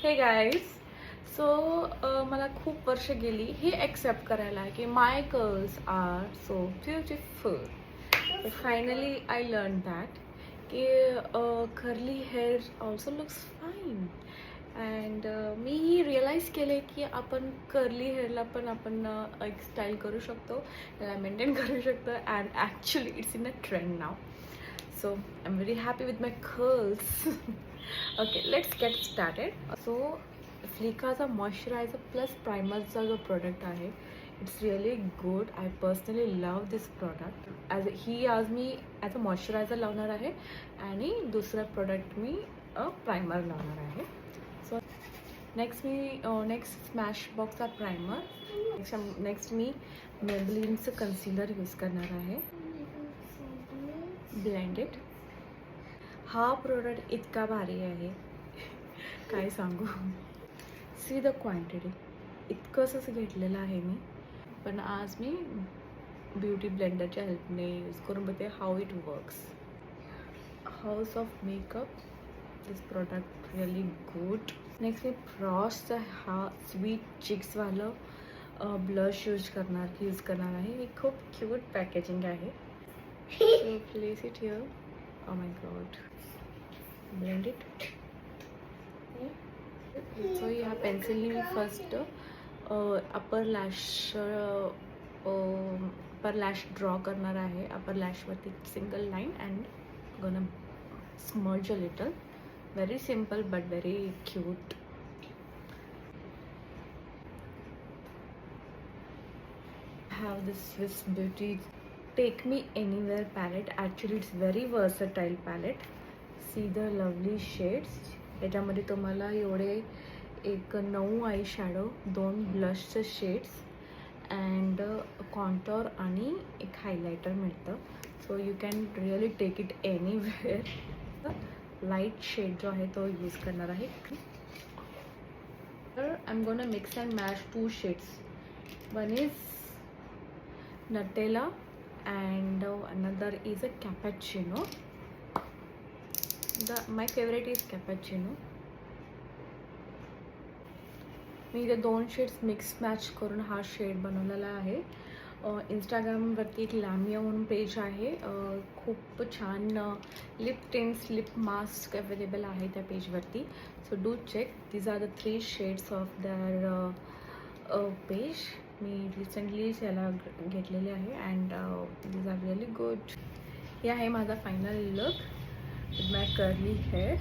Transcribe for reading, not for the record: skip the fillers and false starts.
हे guys so मला खूप वर्ष गेली ही एक्सेप्ट करायला की my curls are so beautiful. Finally I learn that की curly hair also looks fine. And मी रिअलाईज केले की आपण कर्ली हेअरला पण आपण एक स्टाईल करू शकतो, त्याला मेंटेन करू शकतो. And actually it's in a trend now. So I'm very happy with my curls. Okay, let's get started. So फ्लिकाचा मॉइश्चरायझर प्लस प्रायमरचा जो प्रोडक्ट आहे, it's really good. I personally love this product. आज मी as a moisturiser लावणार आहे आणि दुसरं प्रोडक्ट मी प्रायमर लावणार आहे. सो नेक्स्ट स्मॅश बॉक्सचा प्रायमर. नेक्स्ट मी मेबलिनचं कन्सिलर यूज करणार आहे. ब्लेंडेड. हा प्रोडक्ट इतका भारी आहे काय सांगू. सी द क्वांटिटी, इतकंसंच घेतलेलं आहे मी, पण आज मी ब्युटी ब्लेंडरच्या हेल्पने यूज करून बघते how it works. House of makeup, this product really good. Next मी फ्रॉस्टचा हा स्वीट चिक्सवालं ब्लश यूज करणार आहे. ही खूप क्यूट पॅकेजिंग आहे. So place it here. Oh my god. Blend it. So या पेन्सिलने मी फर्स्ट अपर लॅश ड्रॉ करणार आहे. अपर लॅशवरती single line and gonna smudge a little. Very simple but very cute. Have this Swiss Beauty Take Me Anywhere palette. Actually it's very versatile palette. See the lovely shades. याच्यामध्ये तुम्हाला एवढे एक 9 eye shadow, 2 ब्लशचे shades and contour आणि एक highlighter मिळतं. So you can really take it anywhere. Light shade जो आहे तो यूज करणार आहे. तर I am gonna mix and match 2 shades. One is Nutella and another is a cappuccino. My favorite is cappuccino. मी इथे 2 शेड्स मिक्स मॅच करून हा शेड बनवलेला आहे. इंस्टाग्रामवरती एक लॅमिया म्हणून पेज आहे. खूप छान lip tints, lip mask available आहे त्या पेजवरती. So do check. These are the 3 shades of their page. मी रिसेंटली याला घेतलेले आहे and these are really good. हे आहे माझा final look with my curly hair.